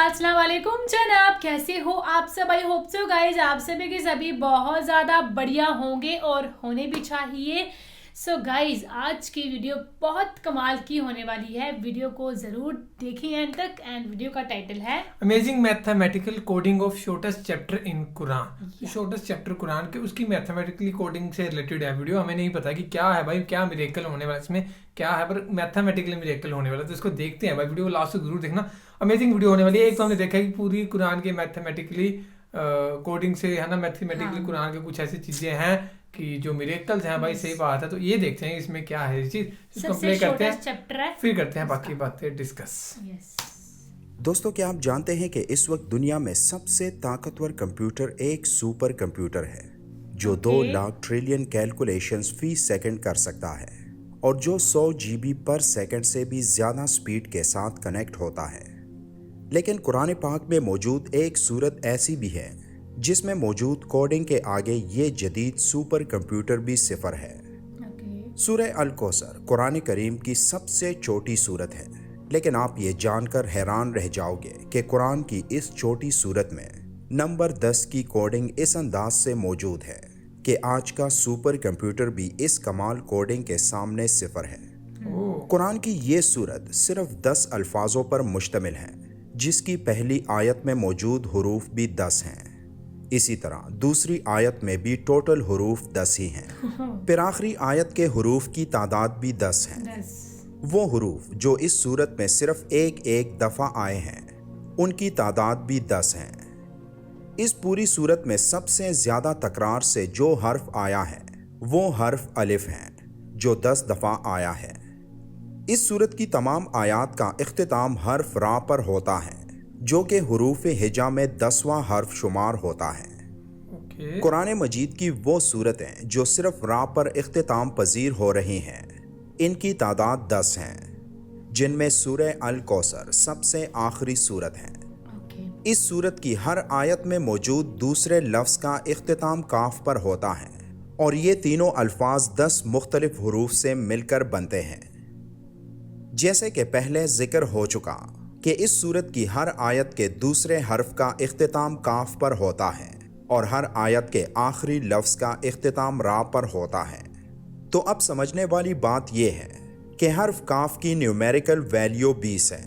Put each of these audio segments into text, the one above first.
अस्सलाम वालेकुम जनाब, कैसे हो आप सब? आई होप सो गाइज आप सभी के सभी बहुत ज़्यादा बढ़िया होंगे और होने भी चाहिए। सो गाइज आज की वीडियो बहुत कमाल की होने वाली है, वीडियो को ज़रूर देखें एंड तक। एंड वीडियो का टाइटल है amazing mathematical coding of shortest chapter in Quran. Shortest chapter Quran के उसकी मैथमेटिकली कोडिंग से रिलेटेड है वीडियो। हमें नहीं पता कि क्या है भाई, क्या मिरेकल होने वाला इसमें, क्या है, पर मैथमेटिकली मिरेकल होने वाला, तो इसको देखते हैं भाई। वीडियो लास्ट तक जरूर देखना, अमेजिंग वीडियो होने वाली है। एक तो हमने देखा कि पूरी कुरान के मैथमेटिकली कोडिंग से है ना, मैथमेटिकली कुरान के कुछ ऐसी चीजें हैं कि जो मिरेकल्स हैं भाई, सही बात है। तो ये देखते हैं इसमें क्या है चीज, इसको प्ले करते हैं, फिर करते हैं बाकी बातें डिस्कस। दोस्तों, क्या आप जानते हैं कि इस वक्त दुनिया में सबसे ताकतवर कंप्यूटर एक सुपर कंप्यूटर है जो 2 लाख ट्रिलियन कैलकुलेशंस फी सेकंड कर सकता है और जो 100 GB पर सेकंड से भी ज़्यादा स्पीड के साथ कनेक्ट होता है। लेकिन कुरान पाक में मौजूद एक सूरत ऐसी भी है जिसमें मौजूद कोडिंग के आगे ये जदीद सुपर कंप्यूटर भी सिफर है। सूरह अल कौसर कुरान करीम की सबसे छोटी सूरत है, लेकिन आप ये जानकर हैरान रह जाओगे कि कुरान की इस छोटी सूरत में नंबर 10 की कोडिंग इस अंदाज से मौजूद है कि आज का सुपर कंप्यूटर भी इस कमाल कोडिंग के सामने सिफर है। कुरान की ये सूरत सिर्फ 10 अल्फाजों पर मुश्तमिल है, जिसकी पहली आयत में मौजूद हुरूफ भी 10 हैं। इसी तरह दूसरी आयत में भी टोटल हुरूफ 10 ही हैं। फिर आखिरी आयत के हुरूफ की तादाद भी 10 हैं। वो हुरूफ जो इस सूरत में सिर्फ एक दफ़ा आए हैं, उनकी तादाद भी 10 हैं। इस पूरी सूरत में सबसे ज़्यादा तकरार से जो हर्फ आया है वो हर्फ अलिफ है, जो 10 दफ़ा आया है। इस सूरत की तमाम आयात का इख्तिताम हर्फ रा पर होता है, जो कि हुरूफ हिजा में 10वां हर्फ शुमार होता है। कुरान मजीद की वो सूरतें जो सिर्फ रा पर इख्तिताम पजीर हो रही हैं, इनकी तादाद 10 हैं, जिनमें सूरह अल कौसर सबसे आखिरी सूरत है। इस सूरत की हर आयत में मौजूद दूसरे लफ्ज़ का इख्तिताम काफ पर होता है और ये तीनों अल्फाज 10 मुख्तलिफ हुरूफ से मिलकर बनते हैं। जैसे कि पहले जिक्र हो चुका कि इस सूरत की हर आयत के दूसरे हर्फ का इख्तिताम काफ पर होता है और हर आयत के आखिरी लफ्ज़ का इख्तिताम रा पर होता है। तो अब समझने वाली बात यह है कि हर्फ काफ की न्यूमेरिकल वैल्यू 20 है,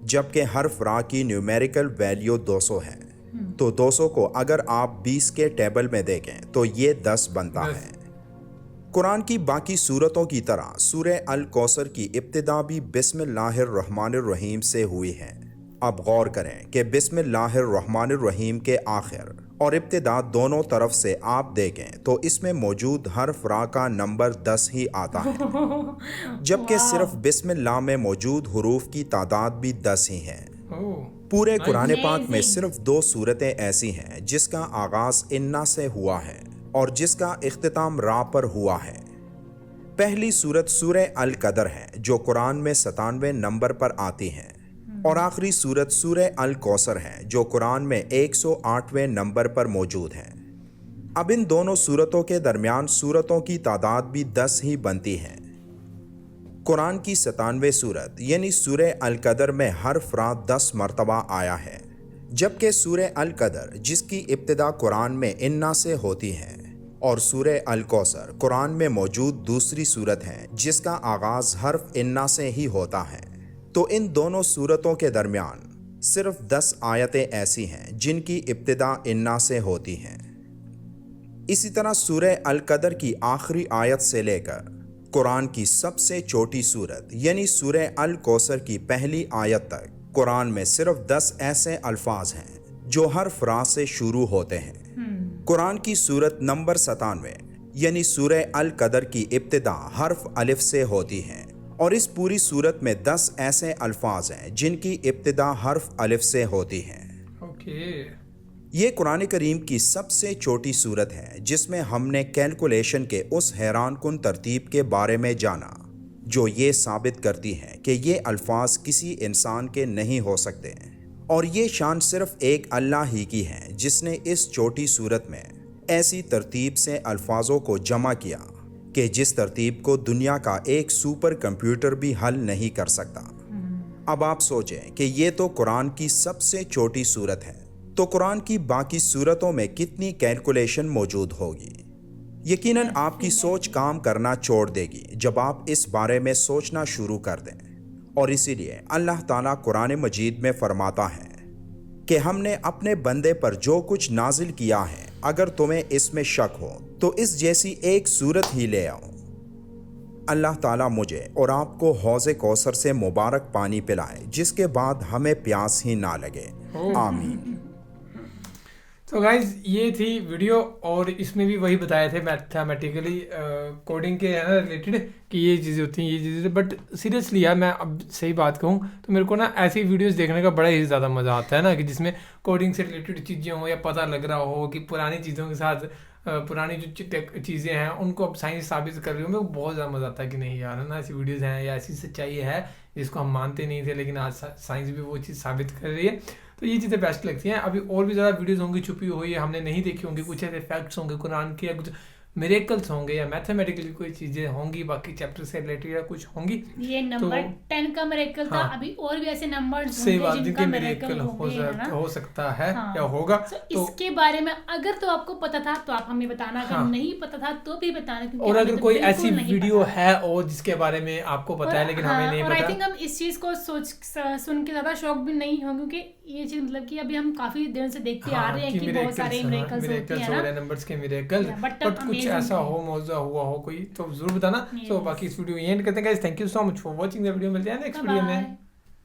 जबकि हर्फ रा की न्यूमेरिकल वैल्यू 200 है। तो 200 को अगर आप 20 के टेबल में देखें तो ये 10 बनता है। कुरान की बाकी सूरतों की तरह सूरह अल कौसर की इब्तिदा भी बिस्मिल्लाहिर्रहमानिर्रहीम से हुई है। अब गौर करें कि बिस्मिल्लाहिर्रहमानिर्रहीम के आखिर और इब्तिदा दोनों तरफ से आप देखें तो इसमें मौजूद हर्फ रा का नंबर 10 ही आता है, जबकि सिर्फ बिस्मिल्लाह में मौजूद हुरूफ की तादाद भी 10 ही है। पूरे कुरान पाक में सिर्फ 2 सूरतें ऐसी हैं जिसका आगाज इन्ना से हुआ है और जिसका इख्तिताम रा पर हुआ है। पहली सूरत सूरह अल कदर है जो कुरान में 97 नंबर पर आती है, और आखिरी सूरत सूरह अल कौसर है जो कुरान में 108वें नंबर पर मौजूद है। अब इन दोनों सूरतों के दरमियान सूरतों की तादाद भी 10 ही बनती है। कुरान की 97वें सूरत यानी सूरह अल कदर में हर्फ रा 10 मरतबा आया है, जबकि सूरह अल कदर जिसकी इब्तिदा कुरान में इन्ना से होती है और सूरह अल कौसर कुरान में मौजूद दूसरी सूरत है जिसका आगाज हर्फ इन्ना से ही होता है। तो इन दोनों सूरतों के दरमियान सिर्फ 10 आयतें ऐसी हैं जिनकी इब्तिदा इन्ना से होती हैं। इसी तरह सूरह अल कदर की आखिरी आयत से लेकर कुरान की सबसे छोटी सूरत यानी सूरह अल कौसर की पहली आयत तक कुरान में सिर्फ 10 ऐसे अल्फाज हैं जो हर्फ रा से शुरू होते हैं। कुरान की सूरत नंबर 97 यानी सूरह अल कदर की इब्तिदा हर्फ अलिफ से होती है और इस पूरी सूरत में 10 ऐसे अल्फाज हैं जिनकी इब्तिदा हर्फ अलिफ से होती है। ये कुरान करीम की सबसे छोटी सूरत है जिसमें हमने कैलकुलेशन के उस हैरान कुन तरतीब के बारे में जाना जो ये साबित करती है कि ये अल्फाज किसी इंसान के नहीं हो सकते, और ये शान सिर्फ एक अल्लाह ही की है जिसने इस छोटी सूरत में ऐसी तरतीब से अल्फाजों को जमा किया कि जिस तरतीब को दुनिया का एक सुपर कंप्यूटर भी हल नहीं कर सकता। अब आप सोचें कि ये तो कुरान की सबसे छोटी सूरत है, तो कुरान की बाकी सूरतों में कितनी कैलकुलेशन मौजूद होगी। यकीनन आपकी सोच काम करना छोड़ देगी जब आप इस बारे में सोचना शुरू कर दें। और इसीलिए अल्लाह ताला कुरान मजीद में फरमाता है कि हमने अपने बंदे पर जो कुछ नाजिल किया है, अगर तुम्हें इसमें शक हो तो इस जैसी एक सूरत ही ले आओ। अल्लाह ताला मुझे और आपको हौज़े कौसर से मुबारक पानी पिलाए जिसके बाद हमें प्यास ही ना लगे। आमीन। तो गाइज ये थी वीडियो, और इसमें भी वही बताए थे मैथमेटिकली कोडिंग के है ना रिलेटेड कि ये चीज़ें होती हैं, ये चीज़ें। बट सीरियसली यार, मैं अब सही बात कहूँ तो मेरे को ना ऐसी वीडियोस देखने का बड़ा ही ज़्यादा मज़ा आता है ना, कि जिसमें कोडिंग से रिलेटेड चीज़ें हो या पता लग रहा हो कि पुरानी चीज़ों के साथ पुरानी जो चीज़ें हैं उनको अब साइंस साबित कर रही हो। मेरे को बहुत ज़्यादा मज़ा आता है कि नहीं यार, है ना, ऐसी वीडियोस हैं या ऐसी सच्चाई है जिसको हम मानते नहीं थे, लेकिन आज साइंस भी वो चीज़ साबित कर रही है। तो ये चीज़ें बेस्ट लगती हैं। अभी और भी ज़्यादा वीडियोस होंगी छुपी हुई है, हमने नहीं देखी होंगी, कुछ ऐसे फैक्ट्स होंगे कुरान के, या कुछ मिरेकल्स होंगे, या मैथमेटिकली कोई चीज़ें होंगी, बाकी चैप्टर से रिलेटेड या कुछ होंगी। ये नंबर 10 का मिरेकल था। अभी और भी ऐसे नंबर्स होंगे जिनका मिरेकल हो सकता है या होगा। तो इसके बारे में अगर तो आपको पता था तो आप हमें बताना, अगर नहीं पता था तो भी बताना, क्योंकि और अगर कोई ऐसी वीडियो है और जिसके बारे में आपको पता है लेकिन हमें नहीं पता। आई थिंक हम इस चीज को सुन के ज्यादा शॉक भी नहीं होंगे, क्योंकि ये चीज मतलब कि अभी हम काफी दिन से देखते आ रहे हैं कि बहुत सारे मिरेकल्स होते हैं ना, नंबर्स के मिरेकल। बट कुछ ऐसा हो, मौजूदा हुआ हो कोई, तो जरूर बताना। सो बाकी इस वीडियो एंड करते हैं guys. Thank you so much for watching the video. मिलते हैं नेक्स्ट वीडियो में।